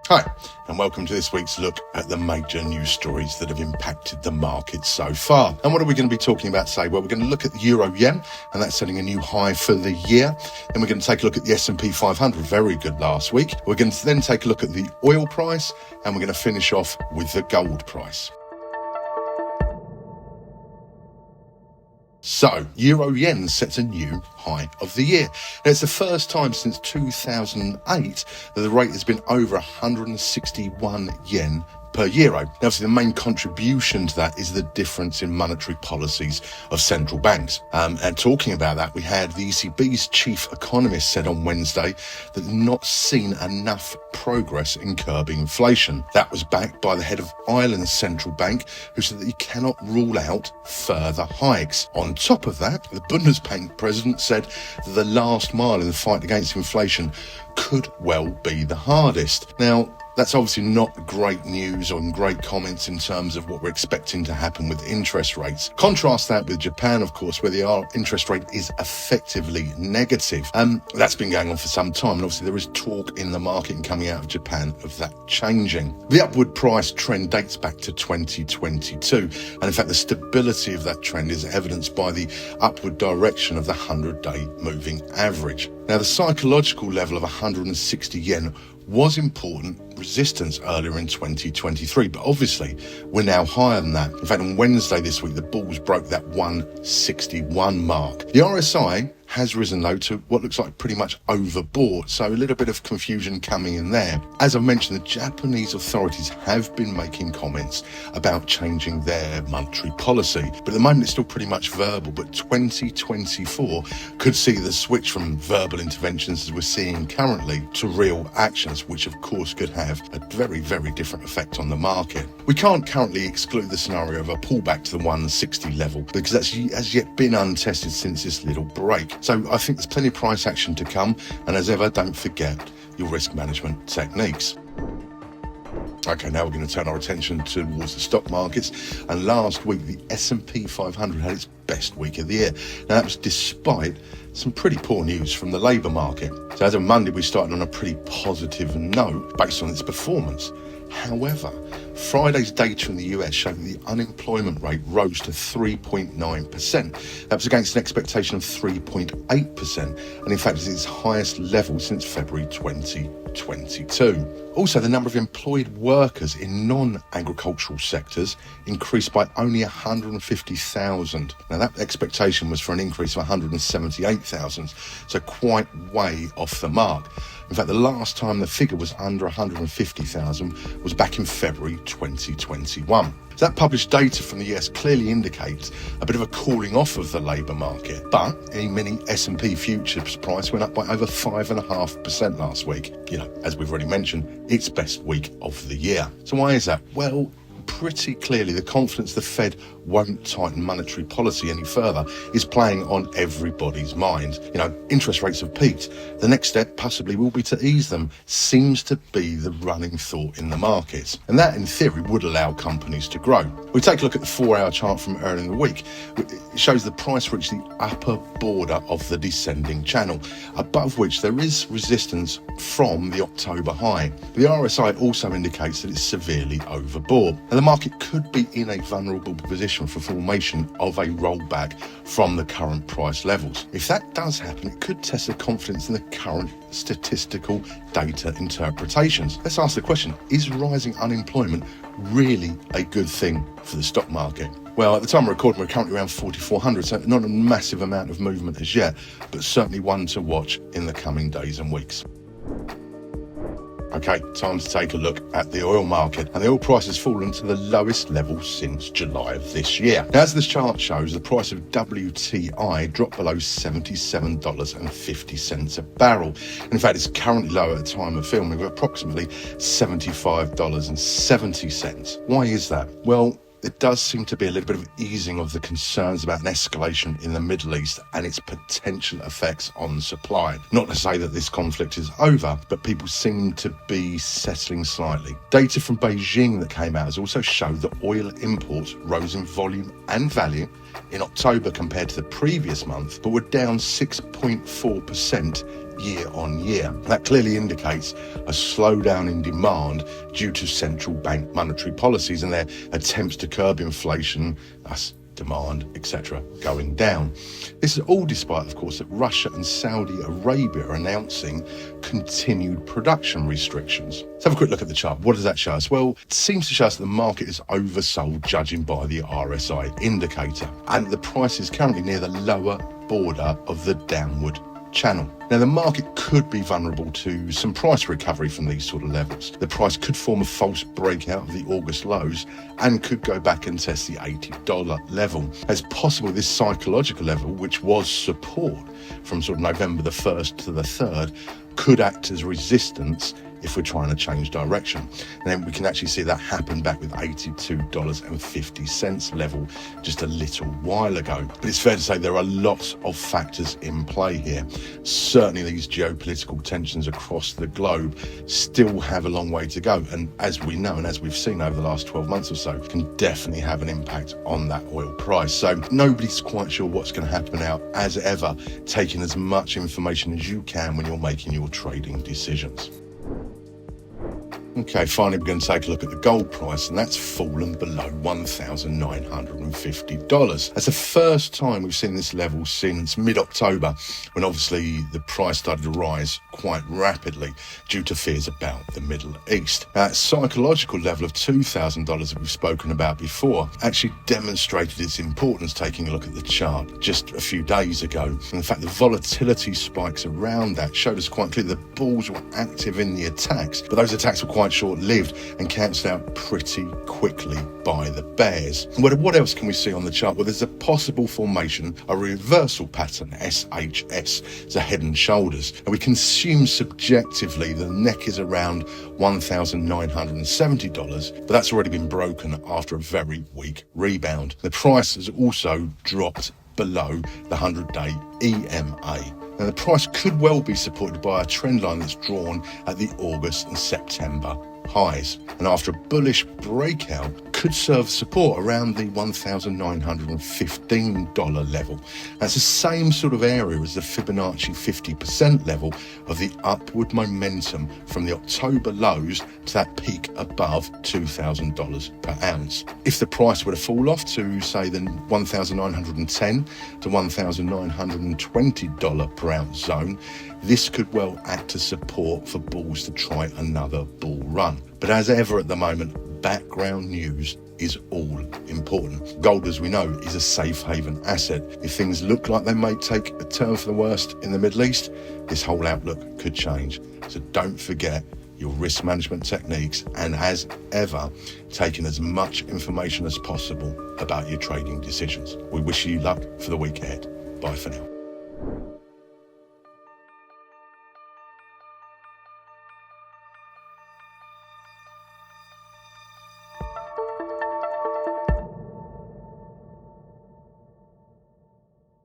Hi, and welcome to this week's look at the major news stories that have impacted the market so far. And what are we going to be talking about today? Well, we're going to look at the euro-yen, and that's setting a new high for the year. Then we're going to take a look at the S&P 500, very good last week. We're going to then take a look at the oil price, and we're going to finish off with the gold price. So, euro-yen sets a new high of the year. Now, it's the first time since 2008 that the rate has been over 161 yen per euro. Now, obviously, the main contribution to that is the difference in monetary policies of central banks. And talking about that, we had the ECB's chief economist said on Wednesday that they've not seen enough progress in curbing inflation. That was backed by the head of Ireland's central bank, who said that he cannot rule out further hikes. On top of that, the Bundesbank president said that the last mile in the fight against inflation could well be the hardest. Now, that's obviously not great news or great comments in terms of what we're expecting to happen with interest rates. Contrast that with Japan, of course, where the interest rate is effectively negative. That's been going on for some time, and obviously there is talk in the market and coming out of Japan of that changing. The upward price trend dates back to 2022, and in fact the stability of that trend is evidenced by the upward direction of the 100-day moving average. Now, the psychological level of 160 yen was important resistance earlier in 2023, but obviously we're now higher than that. In fact, on Wednesday this week, the bulls broke that 161 mark. The RSI has risen though to what looks like pretty much overbought, so a little bit of confusion coming in there. As I mentioned, the Japanese authorities have been making comments about changing their monetary policy, but at the moment it's still pretty much verbal. But 2024 could see the switch from verbal interventions as we're seeing currently to real actions, which of course could have a very, very different effect on the market. We can't currently exclude the scenario of a pullback to the 160 level because that's as yet been untested since this little break. So I think there's plenty of price action to come, and as ever, don't forget your risk management techniques. Okay, now we're going to turn our attention towards the stock markets, and last week the S&P 500 had its best week of the year. Now that was despite some pretty poor news from the labour market. So as of Monday, we started on a pretty positive note based on its performance. However, Friday's data in the US showed that the unemployment rate rose to 3.9%. That was against an expectation of 3.8%, and in fact is its highest level since February 2022. Also, the number of employed workers in non-agricultural sectors increased by only 150,000. Now, that expectation was for an increase of 178,000, so quite way off the mark. In fact, the last time the figure was under 150,000 was back in February 2021. So that published data from the US clearly indicates a bit of a cooling off of the labour market. But any mini S&P futures price went up by over 5.5% last week. As we've already mentioned, its best week of the year. So why is that? Well, pretty clearly the confidence the Fed won't tighten monetary policy any further is playing on everybody's mind. Interest rates have peaked. The next step possibly will be to ease them, seems to be the running thought in the markets. And that, in theory, would allow companies to grow. We take a look at the 4-hour chart from earlier in the week. It shows the price reached the upper border of the descending channel, above which there is resistance from the October high. The RSI also indicates that it's severely overbought, and the market could be in a vulnerable position for formation of a rollback from the current price levels. If that does happen, it could test the confidence in the current statistical data interpretations. Let's ask the question, is rising unemployment really a good thing for the stock market? Well, at the time of recording, we're currently around 4,400, so not a massive amount of movement as yet, but certainly one to watch in the coming days and weeks. Okay, time to take a look at the oil market, and the oil price has fallen to the lowest level since July of this year. Now, as this chart shows, the price of WTI dropped below $70.50 a barrel. In fact, it's currently low at the time of filming, with approximately $75.70. Why is that? Well, it does seem to be a little bit of easing of the concerns about an escalation in the Middle East and its potential effects on supply. Not to say that this conflict is over, but people seem to be settling slightly. Data from Beijing that came out has also showed that oil imports rose in volume and value in October compared to the previous month, but were down 6.4% year on year. That clearly indicates a slowdown in demand due to central bank monetary policies and their attempts to curb inflation, thus demand, etc., going down. This is all despite, of course, that Russia and Saudi Arabia are announcing continued production restrictions. Let's have a quick look at the chart. What does that show us? Well, it seems to show us that the market is oversold, judging by the RSI indicator, and the price is currently near the lower border of the downward channel. Now, the market could be vulnerable to some price recovery from these sort of levels. The price could form a false breakout of the August lows and could go back and test the $80 level. It's possible this psychological level, which was support from sort of November the 1st to the 3rd, could act as resistance if we're trying to change direction. And then we can actually see that happen back with $82.50 level just a little while ago. But it's fair to say there are lots of factors in play here. Certainly these geopolitical tensions across the globe still have a long way to go. And as we know, and as we've seen over the last 12 months or so, can definitely have an impact on that oil price. So nobody's quite sure what's going to happen now, as ever, taking as much information as you can when you're making your trading decisions. Okay, finally we're going to take a look at the gold price, and that's fallen below $1,950. That's the first time we've seen this level since mid-October, when obviously the price started to rise quite rapidly due to fears about the Middle East. That psychological level of $2,000 that we've spoken about before actually demonstrated its importance, taking a look at the chart just a few days ago. And in fact, the volatility spikes around that showed us quite clearly the bulls were active in the attacks, but those attacks were quite short-lived and cancelled out pretty quickly by the bears. What else can we see on the chart? Well, there's a possible formation, a reversal pattern, SHS, it's a head and shoulders, and we can assume subjectively the neck is around $1,970, but that's already been broken after a very weak rebound. The price has also dropped below the 100-day EMA. Now, the price could well be supported by a trend line that's drawn at the August and September highs, and after a bullish breakout could serve support around the $1,915 level. That's the same sort of area as the Fibonacci 50% level of the upward momentum from the October lows to that peak above $2,000 per ounce. If the price were to fall off to, say, the $1,910 to $1,920 per ounce zone, this could well act as support for bulls to try another bull run. But as ever at the moment, background news is all important. Gold, as we know, is a safe haven asset. If things look like they may take a turn for the worst in the Middle East, this whole outlook could change. So don't forget your risk management techniques, and as ever, taking as much information as possible about your trading decisions. We wish you luck for the week ahead. Bye for now.